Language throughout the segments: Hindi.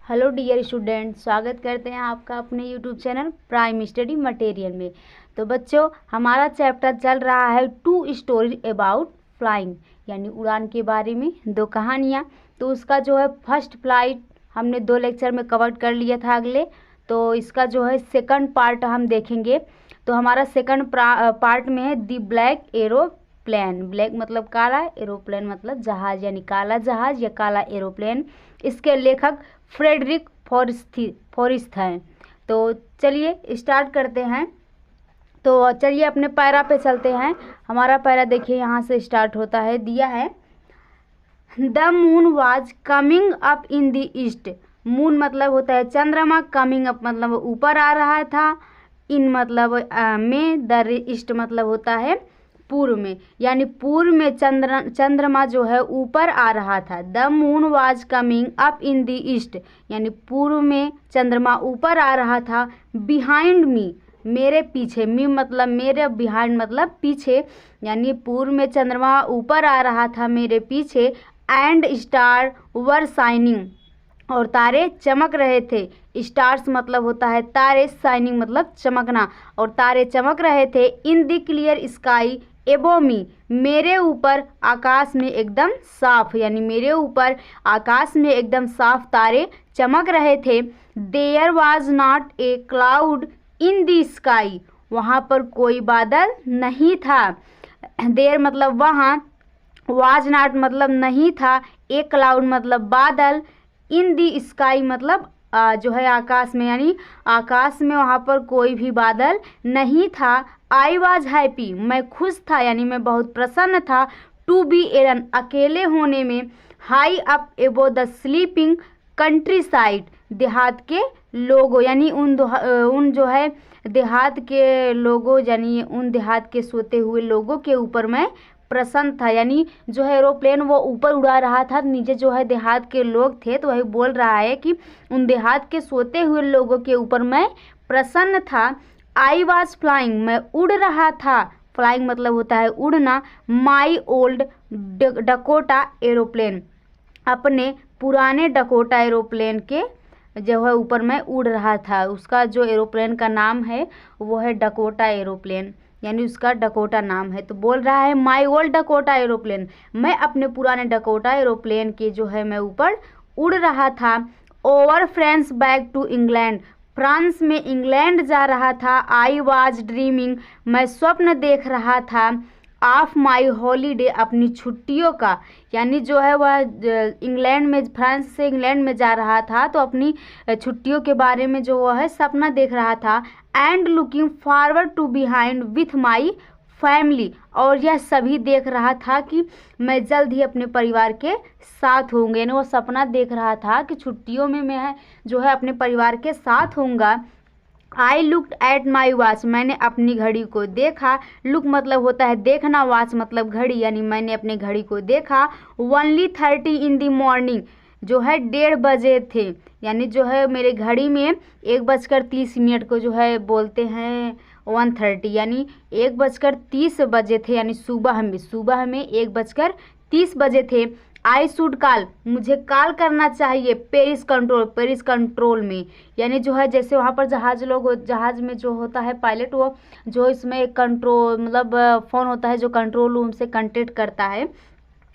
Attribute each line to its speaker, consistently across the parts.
Speaker 1: हेलो डियर स्टूडेंट, स्वागत करते हैं आपका अपने YouTube channel prime study material में। तो बच्चों, हमारा चैप्टर चल रहा है 2 स्टोरी अबाउट फ्लाइंग, यानी उड़ान के बारे में 2 कहानियाँ। तो उसका जो है फर्स्ट फ्लाइट हमने 2 लेक्चर में कवर कर लिया था अगले। तो इसका जो है सेकंड पार्ट हम देखेंगे। तो हमारा सेकंड पार्ट में है दी ब्लैक एरोप्लेन। ब्लैक मतलब काला, एरोप्लेन मतलब जहाज, यानी काला जहाज या काला एरोप्लेन। इसके लेखक फ्रेडरिक फॉरिस्ट हैं। तो चलिए स्टार्ट करते हैं। तो चलिए अपने पैरा पे चलते हैं। हमारा पैरा देखिए यहाँ से स्टार्ट होता है, दिया है the moon was coming up in the east. Moon मतलब होता है चंद्रमा, कमिंग अप मतलब ऊपर आ रहा था, इन मतलब में, द ईस्ट मतलब होता है पूर्व में, यानी पूर्व में चंद्रमा जो है ऊपर आ रहा था। The moon was coming up in the east, यानी पूर्व में चंद्रमा ऊपर आ रहा था। बिहाइंड मी, मेरे पीछे, मी मतलब मेरे, बिहाइंड मतलब पीछे, यानी पूर्व में चंद्रमा ऊपर आ रहा था मेरे पीछे। एंड स्टार वर शाइनिंग, और तारे चमक रहे थे। स्टार्स मतलब होता है तारे, शाइनिंग मतलब चमकना, और तारे चमक रहे थे। इन द क्लियर स्काई एबो मी, मेरे ऊपर आकाश में एकदम साफ, यानी मेरे ऊपर आकाश में एकदम साफ तारे चमक रहे थे। There was not a cloud in the sky, वहाँ पर कोई बादल नहीं था। देयर मतलब वहाँ, वाज नॉट मतलब नहीं था, ए क्लाउड मतलब बादल, इन दी स्काई मतलब जो है आकाश में, यानी आकाश में वहाँ पर कोई भी बादल नहीं था। आई वॉज हैप्पी, मैं खुश था, यानी मैं बहुत प्रसन्न था। टू बी एरन, अकेले होने में। हाई अप एबो द स्लीपिंग कंट्री साइड, देहात के लोगों, यानी उन जो है देहात के लोगों, यानी उन देहात के सोते हुए लोगों के ऊपर मैं प्रसन्न था। यानी जो है एरोप्लेन वो ऊपर उड़ा रहा था, नीचे जो है देहात के लोग थे। तो वही बोल रहा है कि उन देहात के सोते हुए लोगों के ऊपर मैं प्रसन्न था। आई वॉज फ्लाइंग, मैं उड़ रहा था। फ्लाइंग मतलब होता है उड़ना। माई ओल्ड डकोटा एरोप्लेन, अपने पुराने डकोटा एरोप्लेन के जो है ऊपर मैं उड़ रहा था। उसका जो एरोप्लेन का नाम है वो है डकोटा एरोप्लेन, यानी उसका डकोटा नाम है। तो बोल रहा है माई ओल्ड डकोटा एरोप्लेन, मैं अपने पुराने डकोटा एरोप्लेन के जो है मैं ऊपर उड़ रहा था। Over France back to England, France में इंग्लैंड जा रहा था। आई वाज ड्रीमिंग, मैं स्वप्न देख रहा था। ऑफ माई हॉलीडे, अपनी छुट्टियों का, यानी जो है वह इंग्लैंड में, फ्रांस से इंग्लैंड में जा रहा था तो अपनी छुट्टियों के बारे में जो वह है सपना देख रहा था। And looking forward to behind with my family, और यह सभी देख रहा था कि मैं जल्द ही अपने परिवार के साथ होंगे, यानी वो सपना देख रहा था कि छुट्टियों में मैं जो है अपने परिवार के साथ होऊंगा। I looked at my watch, मैंने अपनी घड़ी को देखा। लुक मतलब होता है देखना, वॉच मतलब घड़ी, यानी मैंने अपनी घड़ी को देखा। 1:30 इन द मॉर्निंग, जो है 1:30 बजे थे, यानी जो है मेरे घड़ी में 1:30 को जो है बोलते हैं 1:30, यानी 1:30 बजे थे, यानी सुबह में 1:30 बजे थे। आई शुड कॉल, मुझे कॉल करना चाहिए। पेरिस कंट्रोल में, यानी जो है जैसे वहाँ पर जहाज में जो होता है पायलट, वो जो इसमें कंट्रोल मतलब फ़ोन होता है जो कंट्रोल रूम से कांटेक्ट करता है।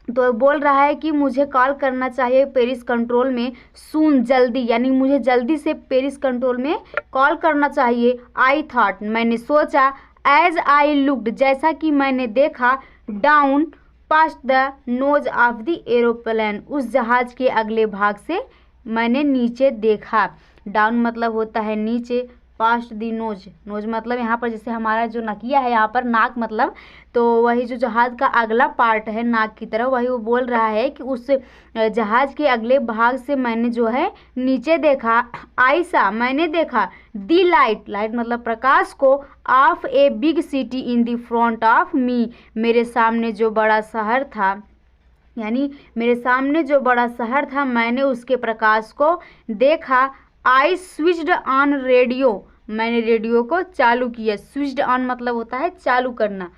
Speaker 1: तो बोल रहा है कि मुझे कॉल करना चाहिए पेरिस कंट्रोल में। सून, जल्दी, यानी मुझे जल्दी से पेरिस कंट्रोल में कॉल करना चाहिए। आई थॉट, मैंने सोचा। एज आई लुक्ड, जैसा कि मैंने देखा। Down past the nose of the aeroplane, उस जहाज के अगले भाग से मैंने नीचे देखा। डाउन मतलब होता है नीचे, पास्ट द नोज मतलब यहाँ पर जैसे हमारा जो नकिया है यहाँ पर नाक मतलब, तो वही जो जहाज का अगला पार्ट है नाक की तरह, वही वो बोल रहा है कि उस जहाज के अगले भाग से मैंने जो है नीचे देखा। आईसा, मैंने देखा। दी लाइट मतलब प्रकाश को। Of a big city in the front of मी, मेरे सामने जो बड़ा शहर था, यानी मेरे सामने जो बड़ा शहर था मैंने उसके प्रकाश को देखा। आई स्विच्ड ऑन रेडियो, मैंने रेडियो को चालू किया। स्विच्ड ऑन मतलब होता है चालू करना,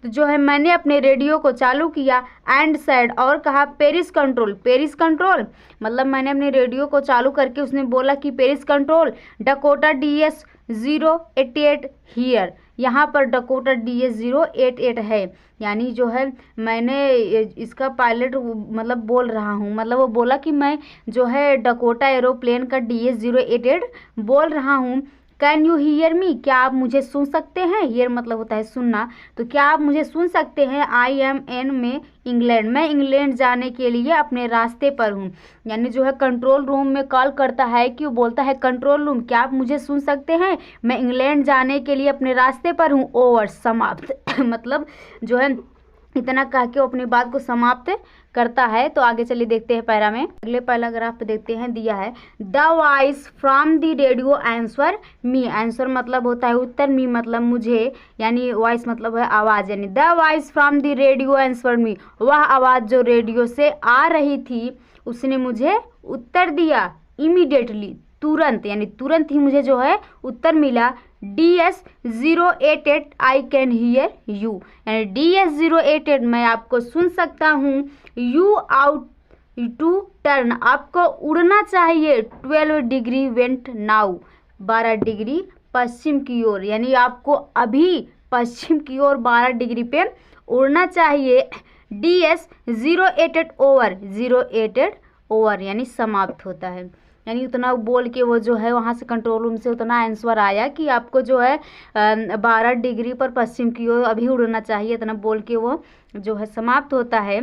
Speaker 1: तो जो है मैंने अपने रेडियो को चालू किया एंड सेड, और कहा पेरिस कंट्रोल। पेरिस कंट्रोल मतलब मैंने अपने रेडियो को चालू करके उसने बोला कि Paris control Dakota DS 088 here. यहाँ पर डकोटा DS 088 है, यानी जो है मैंने इसका पायलट मतलब बोल रहा हूँ, मतलब वो बोला कि मैं जो है डकोटा एरोप्लेन का DS 088 बोल रहा हूँ। कैन यू हीयर मी, क्या आप मुझे सुन सकते हैं। हीयर मतलब होता है सुनना, तो क्या आप मुझे सुन सकते हैं। आई एम एन में इंग्लैंड, मैं इंग्लैंड जाने के लिए अपने रास्ते पर हूँ। यानी जो है कंट्रोल रूम में कॉल करता है कि वो बोलता है कंट्रोल रूम क्या आप मुझे सुन सकते हैं, मैं इंग्लैंड जाने के लिए अपने रास्ते पर हूँ। ओवर समाप्त मतलब जो है इतना कह के वो अपनी बात को समाप्त करता है। तो आगे चलिए देखते हैं पैरा में। अगले पैराग्राफ पे देखते हैं, दिया है the voice from the radio answer me. Answer मतलब होता है उत्तर, मी मतलब मुझे, यानी वॉइस मतलब है आवाज़, यानी the voice from the radio answer me, वह आवाज़ जो रेडियो से आ रही थी उसने मुझे उत्तर दिया। इमीडिएटली तुरंत, यानी तुरंत ही मुझे जो है उत्तर मिला। DS 088 I can hear you, यानी DS 088 मैं आपको सुन सकता हूँ। यू आउट टू टर्न, आपको उड़ना चाहिए। 12 डिग्री वेंट नाउ, 12 डिग्री पश्चिम की ओर, यानी आपको अभी पश्चिम की ओर 12 डिग्री पे उड़ना चाहिए। DS 088 ओवर, 088 ओवर यानी समाप्त होता है। यानी उतना बोल के वो जो है वहाँ से कंट्रोल रूम से उतना आंसर आया कि आपको जो है 12 डिग्री पर पश्चिम की ओर अभी उड़ना चाहिए, इतना बोल के वो जो है समाप्त होता है।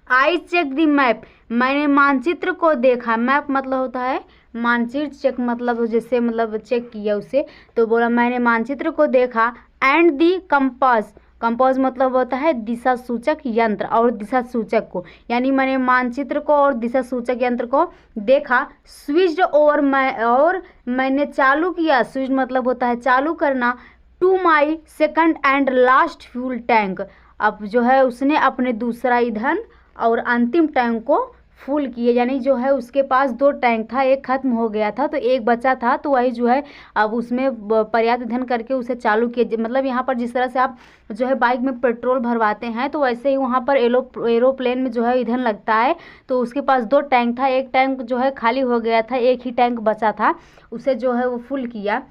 Speaker 1: आई चेक द मैप, मैंने मानचित्र को देखा। मैप मतलब होता है मानचित्र, चेक मतलब जैसे मतलब चेक किया उसे, तो बोला मैंने मानचित्र को देखा। एंड दी कंपास, कंपास मतलब होता है दिशा सूचक यंत्र और दिशा सूचक को, यानी मैंने मानचित्र को और दिशा सूचक यंत्र को देखा। स्विच्ड ओवर, और मैंने चालू किया। स्विच मतलब होता है चालू करना। To my second and last fuel tank, अब जो है उसने अपने दूसरा ईंधन और अंतिम टैंक को फुल किए, यानी जो है उसके पास 2 टैंक था, एक खत्म हो गया था तो एक बचा था, तो वही जो है अब उसमें पर्याप्त ईंधन करके उसे चालू किए। मतलब यहाँ पर जिस तरह से आप जो है बाइक में पेट्रोल भरवाते हैं तो वैसे ही वहाँ पर एरोप्लेन में जो है ईंधन लगता है। तो उसके पास 2 टैंक था, एक टैंक जो है खाली हो गया था, एक ही टैंक बचा था, उसे जो है वो फुल किया।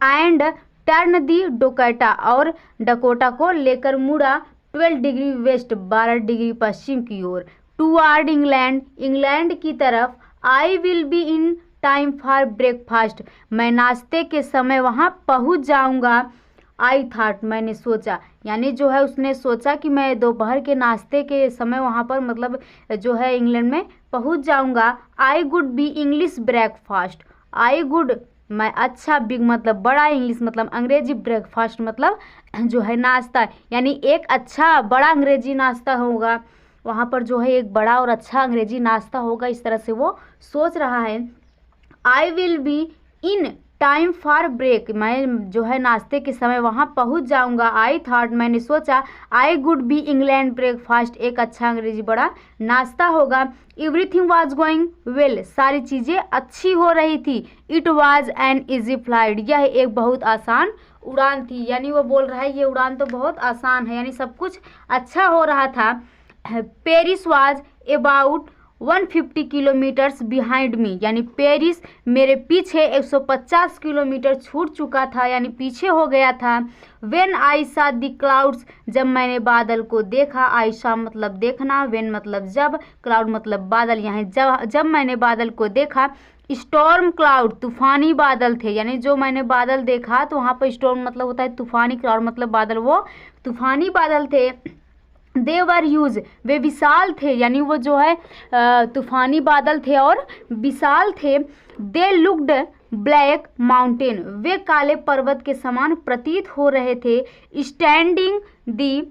Speaker 1: एंड टर्न दी डकोटा, और डकोटा को लेकर मुड़ा 12 डिग्री वेस्ट, 12 डिग्री पश्चिम की ओर। टूवार्ड इंग्लैंड, इंग्लैंड की तरफ। आई will be in time for breakfast, मैं नाश्ते के समय वहाँ पहुँच जाऊँगा। आई थाट, मैंने सोचा, यानी जो है उसने सोचा कि मैं दोपहर के नाश्ते के समय वहाँ पर मतलब जो है इंग्लैंड में पहुँच जाऊँगा। आई गुड बी इंग्लिश ब्रेकफास्ट, आई गुड मैं अच्छा, बिग मतलब बड़ा, इंग्लिश मतलब अंग्रेजी, ब्रेकफास्ट मतलब जो है नाश्ता, यानी एक अच्छा बड़ा अंग्रेजी नाश्ता होगा वहाँ पर, जो है एक बड़ा और अच्छा अंग्रेजी नाश्ता होगा, इस तरह से वो सोच रहा है। I will be in time for break, मैं जो है नाश्ते के समय वहाँ पहुँच जाऊँगा। आई थॉट, मैंने सोचा। आई गुड बी इंग्लैंड ब्रेकफास्ट, एक अच्छा अंग्रेजी बड़ा नाश्ता होगा। एवरीथिंग वाज गोइंग वेल, सारी चीज़ें अच्छी हो रही थी। It was an easy flight, यह एक बहुत आसान उड़ान थी, यानी वो बोल रहा है ये उड़ान तो बहुत आसान है, यानी सब कुछ अच्छा हो रहा था। Paris was about 150 kilometres behind me, यानी पेरिस मेरे पीछे 150 किलोमीटर छूट चुका था, यानी पीछे हो गया था। व्हेन आई सा द क्लाउड्स, जब मैंने बादल को देखा। आई सा मतलब देखना, व्हेन मतलब जब, क्लाउड मतलब बादल, यहाँ जब मैंने बादल को देखा। स्टॉर्म क्लाउड, तूफानी बादल थे, यानी जो मैंने बादल देखा तो वहाँ पर स्टॉर्म मतलब होता है तूफानी, क्लाउड मतलब बादल, वो तूफानी बादल थे। दे वर यूज, वे विशाल थे, यानी वो जो है तूफानी बादल थे और विशाल थे। दे लुक्ड ब्लैक माउंटेन, वे काले पर्वत के समान प्रतीत हो रहे थे। स्टैंडिंग दी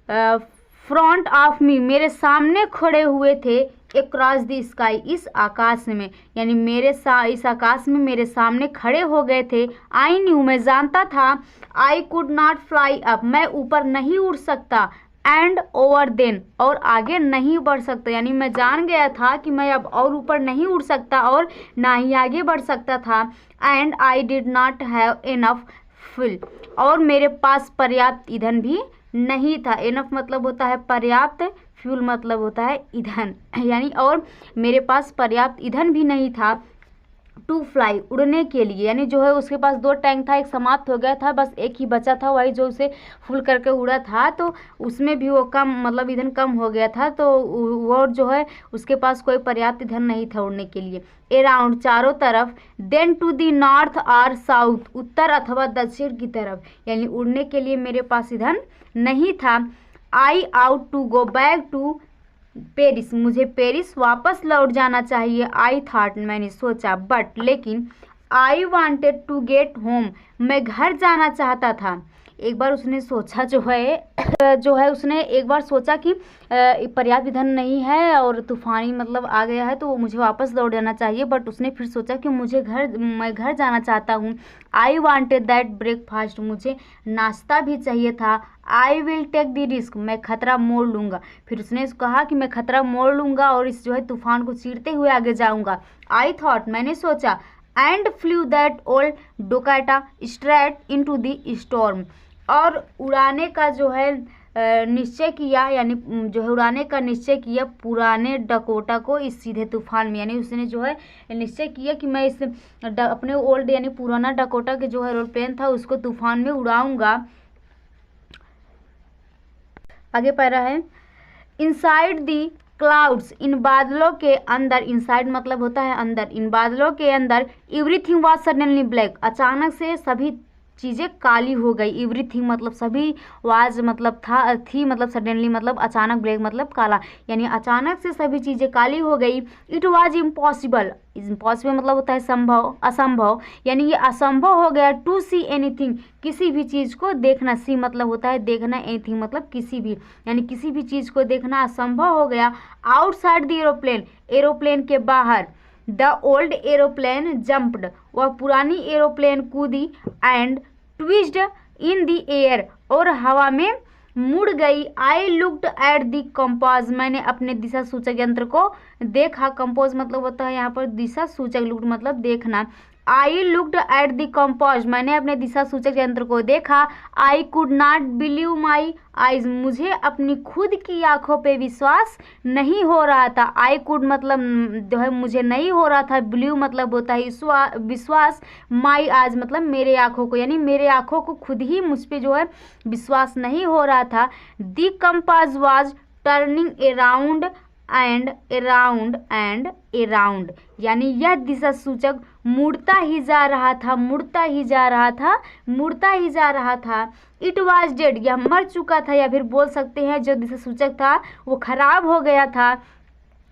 Speaker 1: फ्रंट ऑफ मी, मेरे सामने खड़े हुए थे। अक्रॉस द स्काई, इस आकाश में, यानी इस आकाश में मेरे सामने खड़े हो गए थे। आई न्यू, मैं जानता था। I could not fly up, मैं ऊपर नहीं उड़ सकता। एंड ओवर देन, और आगे नहीं बढ़ सकता, यानी मैं जान गया था कि मैं अब और ऊपर नहीं उड़ सकता और ना ही आगे बढ़ सकता था। And I did not have enough fuel, और मेरे पास पर्याप्त ईंधन भी नहीं था। इनफ मतलब होता है पर्याप्त, फ्यूल मतलब होता है ईंधन, यानी और मेरे पास पर्याप्त ईंधन भी नहीं था टू फ्लाई उड़ने के लिए, यानी जो है उसके पास 2 टैंक था, एक समाप्त हो गया था, बस एक ही बचा था, वही जो उसे फुल करके उड़ा था, तो उसमें भी वो कम मतलब ईंधन कम हो गया था, तो वो जो है उसके पास कोई पर्याप्त ईंधन नहीं था उड़ने के लिए। अराउंड चारों तरफ, देन टू दी नॉर्थ और साउथ उत्तर अथवा दक्षिण की तरफ, यानी उड़ने के लिए मेरे पास ईंधन नहीं था। I ought to go back to Paris, मुझे पेरिस वापस लौट जाना चाहिए। आई थॉट, मैंने सोचा, बट लेकिन I wanted to get home, मैं घर जाना चाहता था। एक बार उसने सोचा जो है उसने एक बार सोचा कि पर्याप्त ईंधन नहीं है और तूफानी मतलब आ गया है, तो मुझे वापस लौट जाना चाहिए, बट उसने फिर सोचा कि मैं घर जाना चाहता हूँ। आई वांटेड दैट ब्रेकफास्ट, मुझे नाश्ता भी चाहिए था। I will take the risk, मैं खतरा मोड़ लूँगा। फिर उसने कहा कि मैं खतरा मोड़ लूँगा और इस जो है तूफान को चीरते हुए आगे जाऊँगा। आई थॉट, मैंने सोचा, and flew that old Dakota straight into the storm, और उड़ाने का जो है निश्चय किया, यानी जो है उड़ाने का निश्चय किया पुराने डकोटा को इस सीधे तूफान में, यानी उसने जो है निश्चय किया कि मैं इस अपने ओल्ड यानी पुराना डकोटा के जो है एरोप्लेन था उसको तूफान में उड़ाऊंगा। आगे पैरा है, इनसाइड दी क्लाउड्स, इन बादलों के अंदर, इनसाइड मतलब होता है अंदर, इन बादलों के अंदर, एवरीथिंग वाज सडनली ब्लैक, अचानक से सभी चीज़ें काली हो गई। एवरीथिंग मतलब सभी, वाज मतलब था, थी मतलब सडनली मतलब अचानक, ब्लैक मतलब काला, यानी अचानक से सभी चीज़ें काली हो गई। इट वाज इम्पॉसिबल, इम्पॉसिबल मतलब होता है संभव, असंभव, यानी ये असंभव हो गया। टू सी एनीथिंग, किसी भी चीज़ को देखना, सी मतलब होता है देखना, एनीथिंग मतलब किसी भी, यानी किसी भी चीज़ को देखना असंभव हो गया। आउटसाइड द एरोप्लेन, एरोप्लेन के बाहर, द ओल्ड एरोप्लेन जंप्ड, वह पुरानी एरोप्लेन कूदी, एंड ट्विस्ड इन द एयर, और हवा में मुड़ गई। I looked at the compass, मैंने अपने दिशा सूचक यंत्र को देखा। कंपास मतलब होता है यहाँ पर दिशा सूचक, लुक्ड मतलब देखना। I looked at the compass, मैंने अपने दिशा सूचक यंत्र को देखा। I could not believe my eyes, मुझे अपनी खुद की आंखों पे विश्वास नहीं हो रहा था। आई कुड मतलब जो है मुझे नहीं हो रहा था, बिलीव मतलब होता है विश्वास, माई आईज मतलब मेरे आंखों को, यानी मेरे आंखों को खुद ही मुझ पे जो है विश्वास नहीं हो रहा था। The compass was turning around and around and around, यानी यह दिशा सूचक मुड़ता ही जा रहा था, मुड़ता ही जा रहा था, मुड़ता ही जा रहा था। इट वाज डेड, यह मर चुका था, या फिर बोल सकते हैं जो दिशा सूचक था वो खराब हो गया था।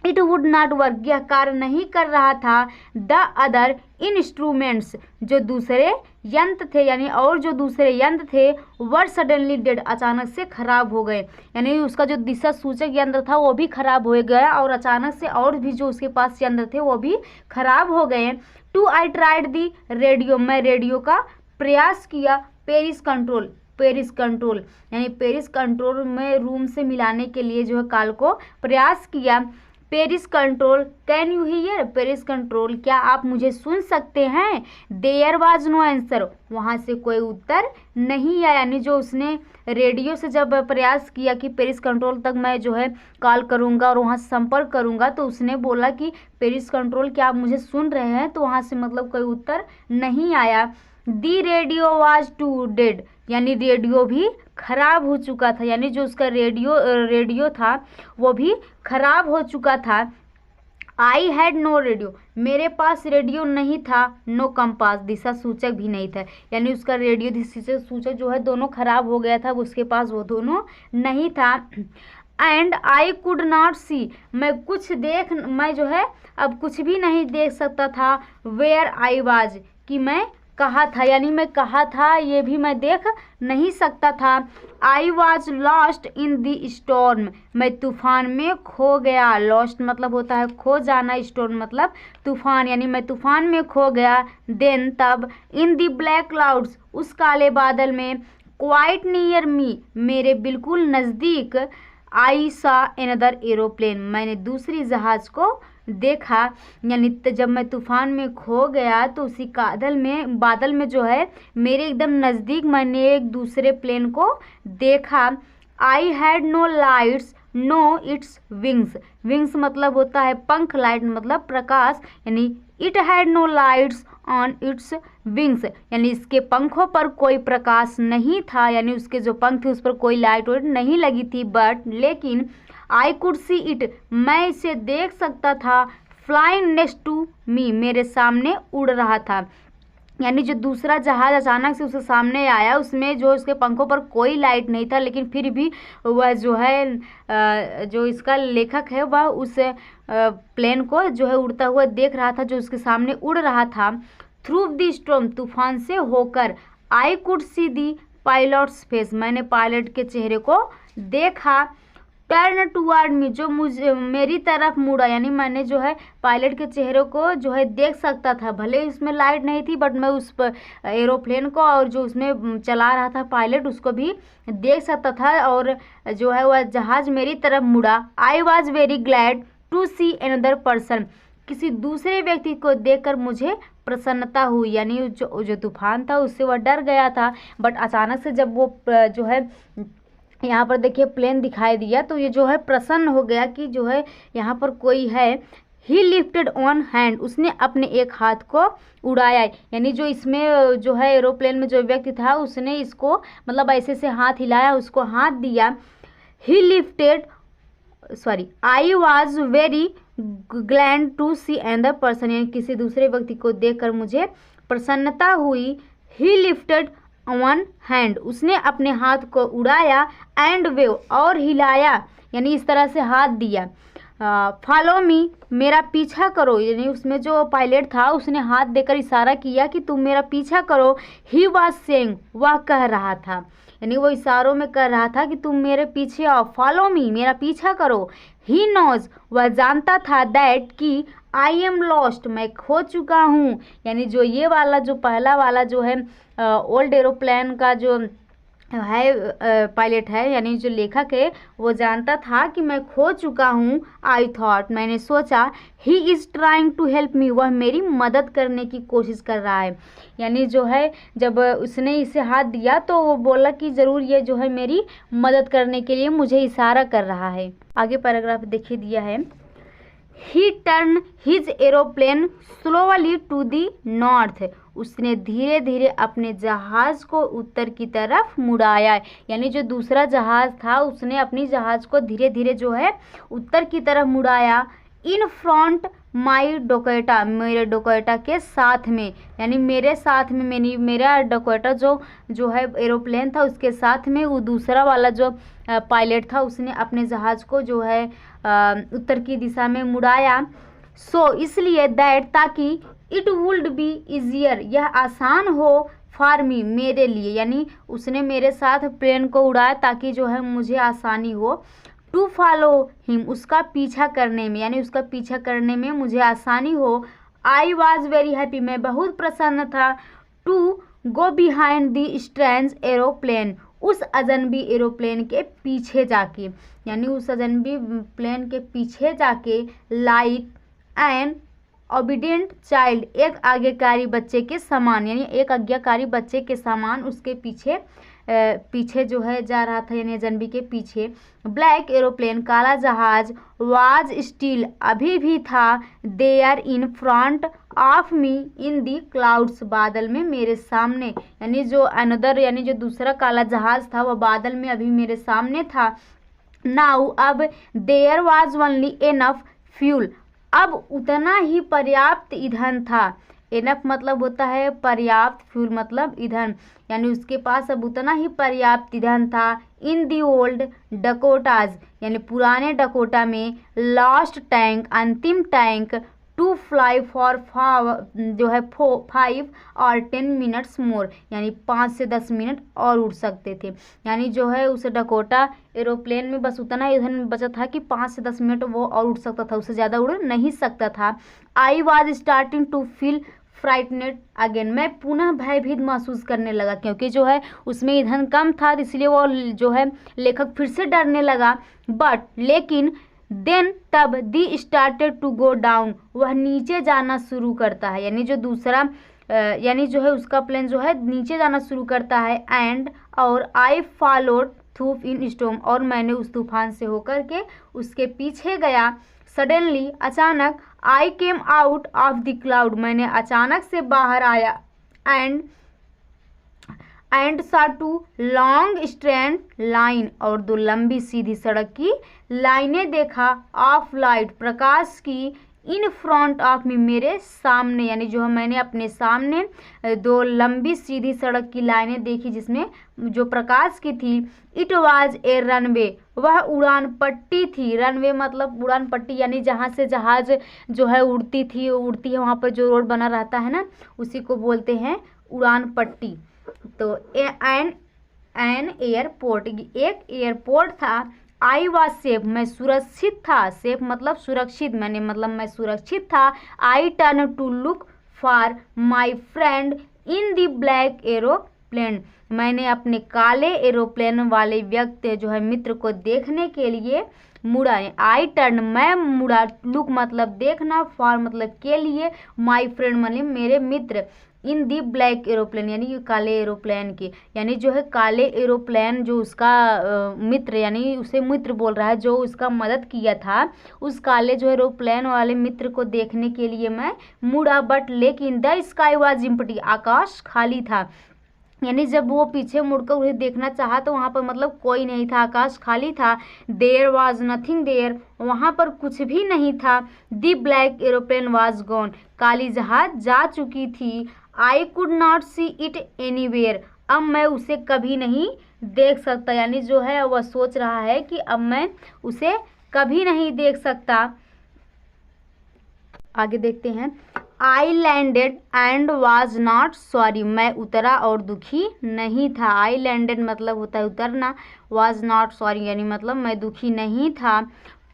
Speaker 1: इट वुड नॉट वर्क, यह कार्य नहीं कर रहा था। द अदर इंस्ट्रूमेंट्स, जो दूसरे यंत्र थे, यानी और जो दूसरे यंत्र थे, वर सडनली डेड, अचानक से खराब हो गए, यानी उसका जो दिशा सूचक यंत्र था वो भी खराब हो गया, और अचानक से और भी जो उसके पास यंत्र थे वो भी खराब हो गए। To I tried the radio, मैं रेडियो का प्रयास किया। पेरिस कंट्रोल, पेरिस कंट्रोल यानी पेरिस कंट्रोल में रूम से मिलाने के लिए जो है कॉल को प्रयास किया। Paris control, can you here, Paris control, क्या आप मुझे सुन सकते हैं। देयर वाज नो आंसर, वहाँ से कोई उत्तर नहीं आया, यानी जो उसने रेडियो से जब प्रयास किया कि पेरिस कंट्रोल तक मैं जो है कॉल करूँगा और वहाँ से संपर्क करूँगा, तो उसने बोला कि पेरिस कंट्रोल क्या आप मुझे सुन रहे हैं, तो वहाँ से मतलब कोई उत्तर नहीं आया। दी रेडियो वाज टू डेड, यानी रेडियो भी खराब हो चुका था, यानी जो उसका रेडियो था वो भी खराब हो चुका था। आई हैड नो रेडियो, मेरे पास रेडियो नहीं था। नो कंपास, दिशा सूचक भी नहीं था, यानी उसका रेडियो दिशा सूचक जो है दोनों खराब हो गया था, उसके पास वो दोनों नहीं था। एंड आई कुड नॉट सी, मैं जो है अब कुछ भी नहीं देख सकता था। वेयर आई वाज, कि मैं कहा था, यानी मैं कहा था ये भी मैं देख नहीं सकता था। I was lost in the storm, मैं तूफान में खो गया। लॉस्ट मतलब होता है खो जाना, स्टॉर्म मतलब तूफान, यानी मैं तूफान में खो गया। देन तब, इन द ब्लैक क्लाउड्स, उस काले बादल में, क्वाइट नियर मी, मेरे बिल्कुल नज़दीक, आई सा अनदर एरोप्लेन, मैंने दूसरी जहाज को देखा, यानी जब मैं तूफान में खो गया तो उसी बादल में जो है मेरे एकदम नज़दीक मैंने एक दूसरे प्लेन को देखा। I had no lights no its wings. Wings मतलब होता है पंख, लाइट मतलब प्रकाश, यानी it had no lights on its wings, यानी इसके पंखों पर कोई प्रकाश नहीं था, यानी उसके जो पंख थे उस पर कोई लाइट वाइट नहीं लगी थी। बट लेकिन आई कुड सी इट, मैं इसे देख सकता था, फ्लाइंग नेक्स्ट टू मी, मेरे सामने उड़ रहा था। यानी जो दूसरा जहाज अचानक से उसके सामने आया, उसमें जो उसके पंखों पर कोई लाइट नहीं था, लेकिन फिर भी वह जो है जो इसका लेखक है वह उस प्लेन को जो है उड़ता हुआ देख रहा था, जो उसके सामने उड़ रहा था। थ्रू द स्टॉर्म, तूफान से होकर, I could see the pilots face, मैंने पायलट के चेहरे को देखा। टर्न टूवर्ड मी, जो मुझे मेरी तरफ मुड़ा, यानी मैंने जो है पायलट के चेहरे को जो है देख सकता था, भले उसमें लाइट नहीं थी बट मैं उस पर एरोप्लेन को और जो उसमें चला रहा था पायलट उसको भी देख सकता था, और जो है वह जहाज मेरी तरफ मुड़ा। I was very glad to see another person, किसी दूसरे व्यक्ति को देखकर मुझे प्रसन्नता हुई, यानी जो तूफान था उससे वह डर गया था, बट अचानक से जब वो जो है यहाँ पर देखिए प्लेन दिखाई दिया तो ये जो है प्रसन्न हो गया कि जो है यहाँ पर कोई है। ही लिफ्टेड ऑन हैंड, उसने अपने एक हाथ को उड़ाया, यानी जो इसमें जो है एरोप्लेन में जो व्यक्ति था उसने इसको मतलब ऐसे से हाथ हिलाया, उसको हाथ दिया। He lifted I was very glad to see another person, यानी किसी दूसरे व्यक्ति को देखकर मुझे प्रसन्नता हुई। ही लिफ्टेड वन हैंड, उसने अपने हाथ को उड़ाया, एंड वेव, और हिलाया, यानी इस तरह से हाथ दिया। फॉलो मी, मेरा पीछा करो, यानी उसमें जो पायलट था उसने हाथ देकर इशारा किया कि तुम मेरा पीछा करो। ही वाज सेइंग, वह कह रहा था, यानी वो इशारों में कह रहा था कि तुम मेरे पीछे आओ, फॉलो मी, मेरा पीछा करो। ही नोज, वह जानता था, दैट कि आई एम लॉस्ट, मैं खो चुका हूँ, यानी जो ये वाला जो पहला वाला जो है ओल्ड एरोप्लेन का जो है पायलट है, यानी जो लेखक है वो जानता था कि मैं खो चुका हूँ। आई थॉट, मैंने सोचा, he is trying to help me, वह मेरी मदद करने की कोशिश कर रहा है, यानी जो है जब उसने इसे हाथ दिया तो वो बोला कि ज़रूर ये जो है मेरी मदद करने के लिए मुझे इशारा कर रहा है। आगे पैराग्राफ देखिए दिया है। He turn his aeroplane slowly to the north, उसने धीरे धीरे अपने जहाज को उत्तर की तरफ मुड़ाया, यानी जो दूसरा जहाज था उसने अपनी जहाज को धीरे धीरे जो है उत्तर की तरफ मुड़ाया। इन फ्रंट माई डोकोटा, मेरे डोकोटा के साथ में, यानी मेरे साथ में मेरा डोकोटा जो है एरोप्लेन था उसके साथ में वो दूसरा वाला जो पायलट था उसने अपने जहाज को जो है उत्तर की दिशा में मुड़ाया। सो इसलिए दैट, ताकि इट वुड बी इजियर, यह आसान हो, फॉर मी, मेरे लिए, यानी उसने मेरे साथ प्लेन को उड़ाया ताकि जो है मुझे आसानी हो। टू फॉलो हिम, उसका पीछा करने में, यानी उसका पीछा करने में मुझे आसानी हो। आई वॉज वेरी हैप्पी, मैं बहुत प्रसन्न था। To go behind the strange aeroplane, उस अजनबी एरोप्लेन के पीछे जाके, यानी उस अजनबी प्लेन के पीछे जाके, लाइक एन ओबीडियंट चाइल्ड, एक आज्ञाकारी बच्चे के समान, यानी एक आज्ञाकारी बच्चे के समान उसके पीछे जो है जा रहा था, यानी अजनबी के पीछे। ब्लैक एरोप्लेन, काला जहाज, वाज स्टिल, अभी भी था, there in front of me in the clouds, बादल में मेरे सामने, यानी जो अनदर यानी जो दूसरा काला जहाज था वह बादल में अभी मेरे सामने था। नाउ, अब, there was only enough fuel, अब उतना ही पर्याप्त ईंधन था। एनफ मतलब होता है पर्याप्त, फ्यूल मतलब ईंधन, यानी उसके पास अब उतना ही पर्याप्त ईंधन था। इन दी ओल्ड डकोटाज, यानी पुराने डकोटा में, लास्ट टैंक, अंतिम टैंक, टू फ्लाई फॉर जो है 5 और 10 मिनट्स मोर, यानी 5 से 10 मिनट और उड़ सकते थे, यानी जो है उस डकोटा एरोप्लेन में बस उतना ईंधन बचा था कि 5 से 10 मिनट वो और उड़ सकता था, उससे ज़्यादा उड़ नहीं सकता था। I was starting to feel frightened again, मैं पुनः भयभीत महसूस करने लगा, क्योंकि जो है उसमें ईंधन कम था इसलिए वो जो है लेखक फिर से डरने लगा। बट लेकिन देन तब दी स्टार्टेड टू गो डाउन, वह नीचे जाना शुरू करता है, यानी जो दूसरा यानी जो है उसका प्लेन जो है नीचे जाना शुरू करता है। एंड और I followed through in storm, और मैंने उस तूफान से होकर के उसके पीछे गया। सडनली अचानक I came out of the cloud, मैंने अचानक से बाहर आया। एंड सा टू लॉन्ग स्ट्रैंड लाइन, और दो लंबी सीधी सड़क की लाइनें देखा। ऑफ लाइट, प्रकाश की। इन फ्रंट ऑफ मी, मेरे सामने, यानी जो है मैंने अपने सामने दो लंबी सीधी सड़क की लाइनें देखी जिसमें जो प्रकाश की थी। इट वाज ए रनवे, वह उड़ान पट्टी थी। रनवे मतलब उड़ान पट्टी, यानी जहाँ से जहाज जो है उड़ती है, वहाँ पर जो रोड बना रहता है ना, उसी को बोलते हैं उड़ान पट्टी। तो एन एयरपोर्ट, एक एयरपोर्ट था। आई वॉज सेफ, मैं सुरक्षित था। सेफ मतलब सुरक्षित, मैं सुरक्षित था। I turn to look for my friend in the black aeroplane, मैंने अपने काले एरोप्लेन वाले व्यक्ति जो है मित्र को देखने के लिए मुड़ा। आई टर्न, मैं मुड़ा। लुक मतलब देखना, फॉर मतलब के लिए, माई फ्रेंड मतलब मेरे मित्र। इन दी ब्लैक एरोप्लेन, यानी काले एरोप्लेन की, यानी जो है काले एरोप्लेन जो उसका मित्र, यानी उसे मित्र बोल रहा है जो उसका मदद किया था, उस काले जो एरोप्लेन वाले मित्र को देखने के लिए मैं मुड़ा। बट लेकिन द स्काई वाज एम्प्टी, आकाश खाली था। यानी जब वो पीछे मुड़कर उन्हें देखना चाहा तो वहाँ पर मतलब कोई नहीं था, आकाश खाली था। देयर वाज नथिंग देयर, वहाँ पर कुछ भी नहीं था। दी ब्लैक एरोप्लेन वाज गॉन, काली जहाज जा चुकी थी। I could not see it anywhere, अब मैं उसे कभी नहीं देख सकता, यानी जो है वह सोच रहा है कि अब मैं उसे कभी नहीं देख सकता। आगे देखते हैं। I landed and was not sorry, मैं उतरा और दुखी नहीं था। आई लैंडेड मतलब होता है उतरना, वाज नॉट सॉरी यानी मतलब मैं दुखी नहीं था।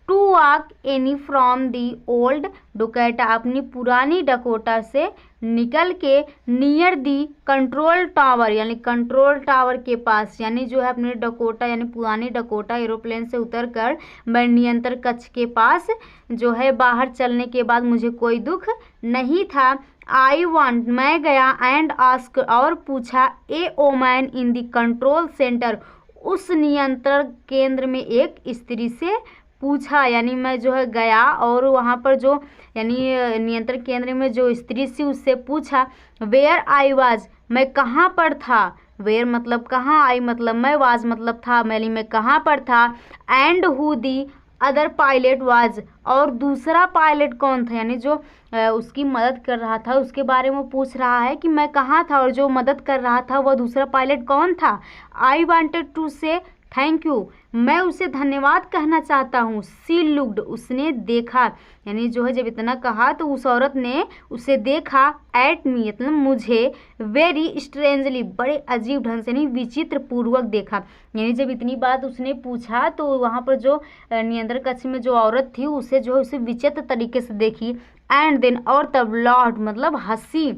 Speaker 1: To walk any from the old Dakota, अपनी पुरानी डकोटा से निकल के नियर दी कंट्रोल टावर, यानी कंट्रोल टावर के पास, यानी जो है अपने डकोटा यानी पुरानी डकोटा एरोप्लेन से उतरकर मैं नियंत्रण कक्ष के पास जो है बाहर चलने के बाद मुझे कोई दुख नहीं था। आई वॉन्ट, मैं गया। एंड आस्क, और पूछा। A woman in the control centre, उस नियंत्रण केंद्र में एक स्त्री से पूछा, यानी मैं जो है गया और वहाँ पर जो यानी नियंत्रण केंद्र में जो स्त्री थी उससे पूछा। वेयर आई वाज, मैं कहाँ पर था। वेयर मतलब कहाँ, आई मतलब मैं, वाज मतलब था, मैं कहाँ पर था। And who the other pilot was, और दूसरा पायलट कौन था, यानी जो उसकी मदद कर रहा था उसके बारे में पूछ रहा है कि मैं कहाँ था और जो मदद कर रहा था वह दूसरा पायलट कौन था। आई वांटेड टू से थैंक यू, मैं उसे धन्यवाद कहना चाहता हूँ। सी लुक्ड, उसने देखा, यानी जो है जब इतना कहा तो उस औरत ने उसे देखा। एट मी मतलब मुझे। वेरी स्ट्रेंजली, बड़े अजीब ढंग से, यानी विचित्र पूर्वक देखा। यानी जब इतनी बात उसने पूछा तो वहाँ पर जो नियंत्रण कक्ष में जो औरत थी उसे जो है उसे विचित्र तरीके से देखी। एंड देन, और तब, लॉर्ड मतलब हंसी,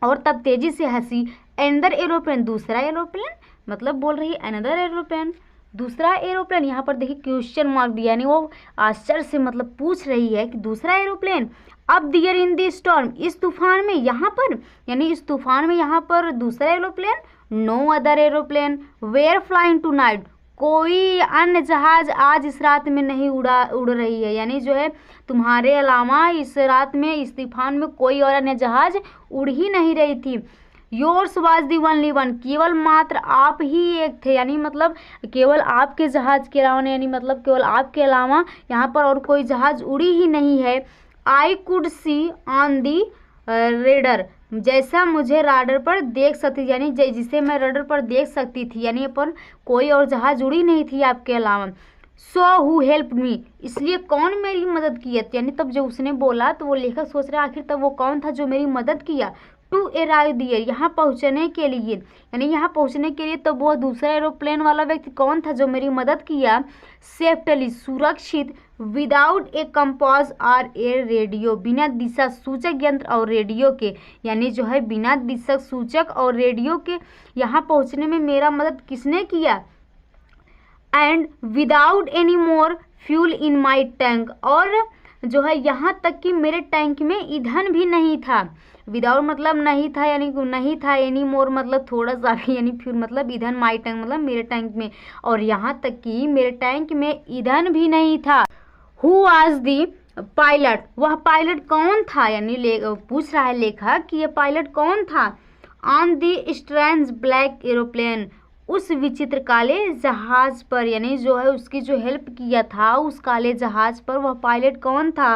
Speaker 1: और तब तेजी से हंसी। एंदर एरोप्लेन, दूसरा एरोप्लेन मतलब बोल रही अनदर एरोप्लेन, दूसरा एरोप्लेन। यहाँ पर देखिए क्वेश्चन मार्क दिया, यानी वो आश्चर्य से मतलब पूछ रही है कि दूसरा एरोप्लेन। अब दियर इन द स्टॉर्म, इस तूफान में, यहाँ पर यानी इस तूफान में यहाँ पर दूसरा aeroplane. No other aeroplane. Were flying tonight, कोई अन्य जहाज आज इस रात में नहीं उड़ रही है, यानी जो है तुम्हारे अलावा इस रात में इस तूफान में कोई और अन्य जहाज उड़ ही नहीं रही थी। Yours was the only one, केवल मात्र आप ही एक थे, यानी मतलब केवल आपके जहाज के अलावा, यानी मतलब केवल आपके अलावा यहाँ पर और कोई जहाज उड़ी ही नहीं है। I could see on the raider, जैसा मुझे राडर पर देख सकती, यानी जिसे मैं राडर पर देख सकती थी, यानी पर कोई और जहाज उड़ी नहीं थी आपके अलावा। सो हु हेल्प मी, इसलिए कौन मेरी मदद किया, यानी तब जब उसने बोला तो वो लेखक सोच रहा आखिर तब वो कौन था जो मेरी मदद किया। टू अराइव दियर, यहाँ पहुँचने के लिए, यानी यहाँ पहुँचने के लिए तो वो दूसरा एरोप्लेन वाला व्यक्ति कौन था जो मेरी मदद किया। सेफ्टली, सुरक्षित। विदाउट ए कंपास और ए रेडियो, बिना दिशा सूचक यंत्र और रेडियो के, यानी जो है बिना दिशा सूचक और रेडियो के यहाँ पहुँचने में मेरा मदद किसने किया। And without any more fuel in my tank, और जो है यहाँ तक कि मेरे टैंक में ईंधन भी नहीं था। विदाउट मतलब नहीं था, यानी नहीं था, एनी मोर मतलब थोड़ा सा भी, यानी फ्यूल मतलब ईंधन, माई टैंक मतलब मेरे टैंक में, और यहाँ तक कि मेरे टैंक में ईंधन भी नहीं था। हु वाज दी पायलट, वह पायलट कौन था, यानी पूछ रहा है लेखक कि ये पायलट कौन था। On the strange black aeroplane, उस विचित्र काले जहाज पर, यानी जो है उसकी जो हेल्प किया था उस काले जहाज पर, वह पायलट कौन था।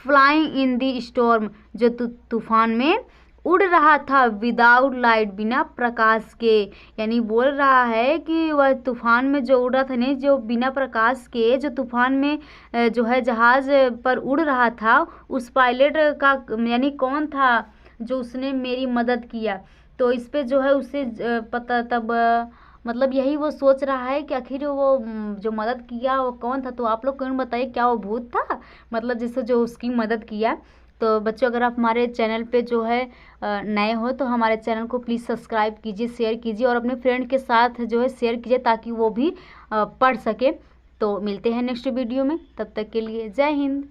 Speaker 1: फ्लाइंग इन दी स्टॉर्म, जो तूफान में उड़ रहा था। विदाउट लाइट, बिना प्रकाश के, यानी बोल रहा है कि वह तूफान में जो उड़ रहा था, नहीं जो बिना प्रकाश के जो तूफान में जो है जहाज पर उड़ रहा था, उस पायलट का यानी कौन था जो उसने मेरी मदद किया। तो इस पे जो है उसे पता तब मतलब यही वो सोच रहा है कि आखिर वो जो मदद किया वो कौन था। तो आप लोग कौन बताइए, क्या वो भूत था, मतलब जिससे जो उसकी मदद किया। तो बच्चों अगर आप हमारे चैनल पे जो है नए हो तो हमारे चैनल को प्लीज़ सब्सक्राइब कीजिए, शेयर कीजिए और अपने फ्रेंड के साथ जो है शेयर कीजिए ताकि वो भी पढ़ सके। तो मिलते हैं नेक्स्ट वीडियो में, तब तक के लिए जय हिंद।